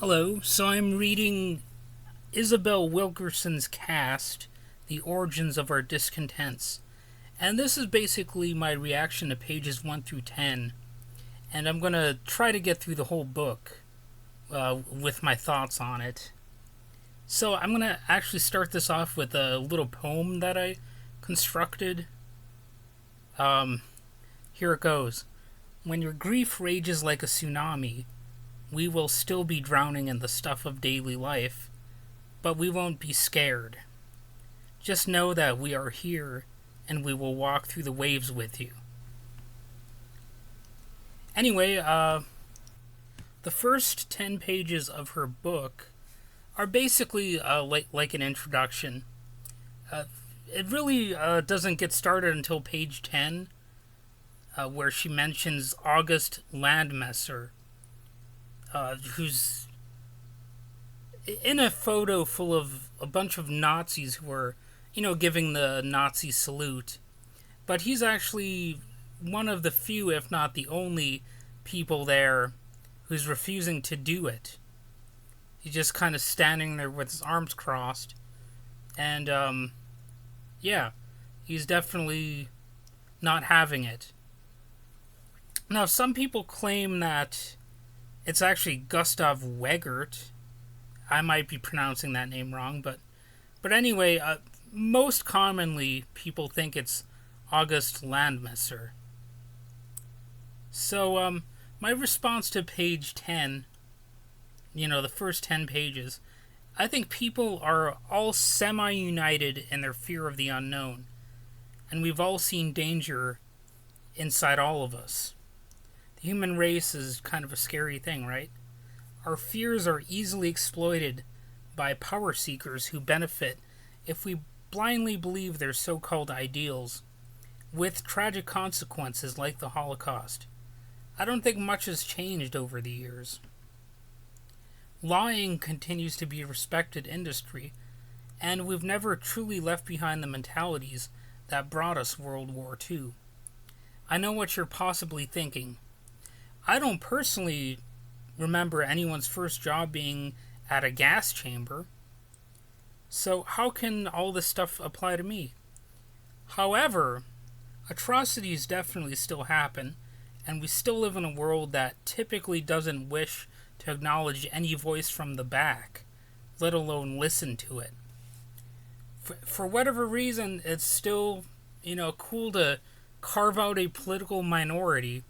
Hello, so I'm reading Isabel Wilkerson's Caste, The Origins of Our Discontents. And this is basically my reaction to pages 1 through 10. And I'm going to try to get through the whole book with my thoughts on it. So I'm going to actually start this off with a little poem that I constructed. Here it goes. When your grief rages like a tsunami, we will still be drowning in the stuff of daily life, but we won't be scared. Just know that we are here and we will walk through the waves with you. Anyway, the first 10 pages of her book are basically like an introduction. It really doesn't get started until page 10, where she mentions August Landmesser, who's in a photo full of a bunch of Nazis who are, giving the Nazi salute. But he's actually one of the few, if not the only, people there who's refusing to do it. He's just kind of standing there with his arms crossed. And, he's definitely not having it. Now, some people claim that it's actually Gustav Wegert. I might be pronouncing that name wrong, but anyway, most commonly people think it's August Landmesser. So, my response to page 10, the first 10 pages, I think people are all semi-united in their fear of the unknown, and we've all seen danger inside all of us. The human race is kind of a scary thing, right? Our fears are easily exploited by power seekers who benefit if we blindly believe their so-called ideals, with tragic consequences like the Holocaust. I don't think much has changed over the years. Lying continues to be a respected industry, and we've never truly left behind the mentalities that brought us World War II. I know what you're possibly thinking. I don't personally remember anyone's first job being at a gas chamber, so how can all this stuff apply to me? However, atrocities definitely still happen, and we still live in a world that typically doesn't wish to acknowledge any voice from the back, let alone listen to it. For whatever reason, it's still, cool to carve out a political minority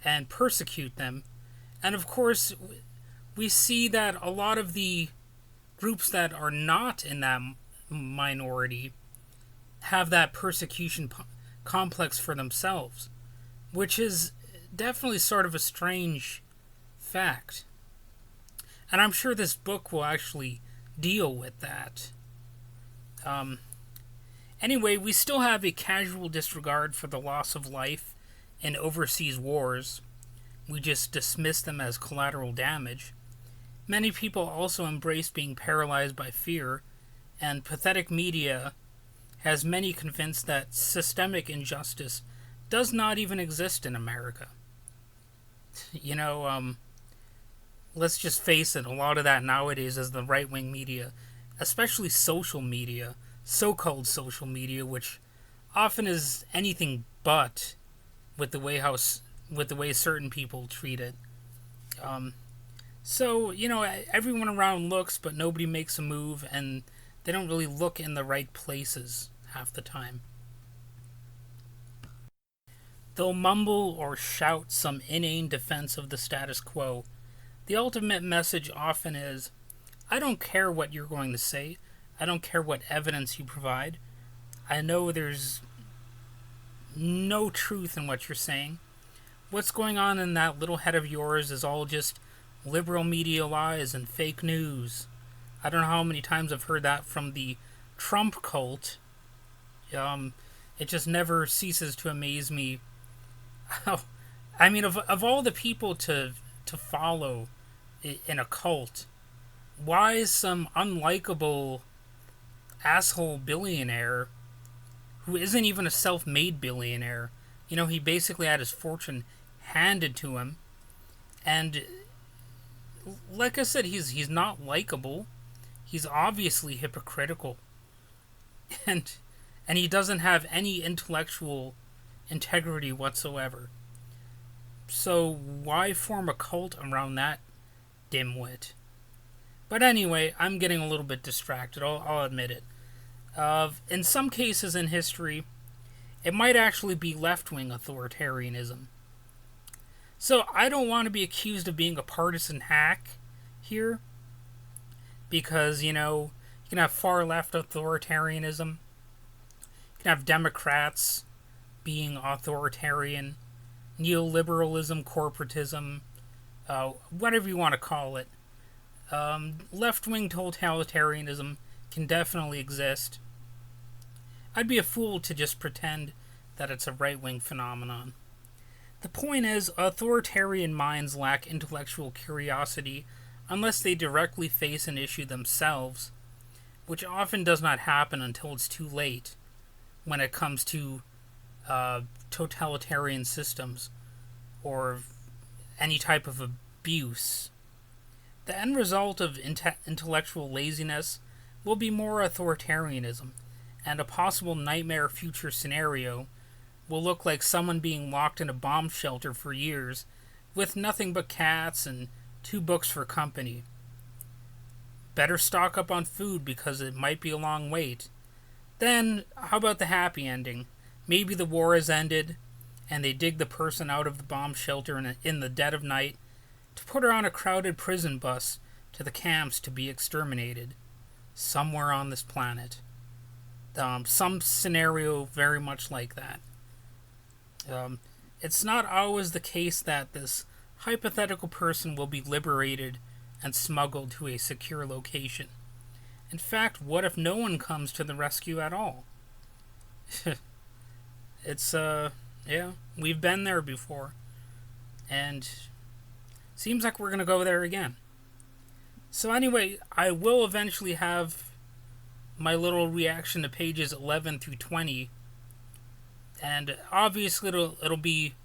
and persecute them. And of course, we see that a lot of the groups that are not in that minority have that persecution complex for themselves, which is definitely sort of a strange fact. And I'm sure this book will actually deal with that. Anyway, we still have a casual disregard for the loss of life in overseas wars. We just dismiss them as collateral damage. Many people also embrace being paralyzed by fear, and pathetic media has many convinced that systemic injustice does not even exist in America. Let's just face it, a lot of that nowadays is the right-wing media, especially social media, so-called social media, which often is anything but with the way certain people treat it. So, everyone around looks, but nobody makes a move, and they don't really look in the right places half the time. They'll mumble or shout some inane defense of the status quo. The ultimate message often is, I don't care what you're going to say. I don't care what evidence you provide. I know there's no truth in what you're saying. What's going on in that little head of yours is all just liberal media lies and fake news. I don't know how many times I've heard that from the Trump cult. It just never ceases to amaze me. I mean, of all the people to follow in a cult, why is some unlikable asshole billionaire who isn't even a self-made billionaire, he basically had his fortune handed to him, and like I said, he's not likable. He's obviously hypocritical, and and he doesn't have any intellectual integrity whatsoever. So why form a cult around that dimwit? But anyway, I'm getting a little bit distracted. I'll admit it. In some cases in history, it might actually be left-wing authoritarianism. So I don't want to be accused of being a partisan hack here, because, you can have far-left authoritarianism. You can have Democrats being authoritarian, neoliberalism, corporatism, whatever you want to call it. Left-wing totalitarianism can definitely exist. I'd be a fool to just pretend that it's a right-wing phenomenon. The point is, authoritarian minds lack intellectual curiosity unless they directly face an issue themselves, which often does not happen until it's too late when it comes to totalitarian systems or any type of abuse. The end result of intellectual laziness will be more authoritarianism, and a possible nightmare future scenario will look like someone being locked in a bomb shelter for years with nothing but cats and 2 books for company. Better stock up on food because it might be a long wait. Then, how about the happy ending? Maybe the war has ended, and they dig the person out of the bomb shelter in the dead of night to put her on a crowded prison bus to the camps to be exterminated, somewhere on this planet. Some scenario very much like that. It's not always the case that this hypothetical person will be liberated and smuggled to a secure location. In fact, what if no one comes to the rescue at all? It's, yeah, we've been there before. And seems like we're going to go there again. So anyway, I will eventually have my little reaction to pages 11 through 20. And obviously it'll be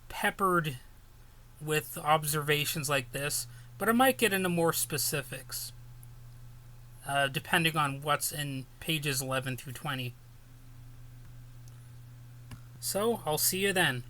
peppered with observations like this, but I might get into more specifics, depending on what's in pages 11 through 20. So, I'll see you then.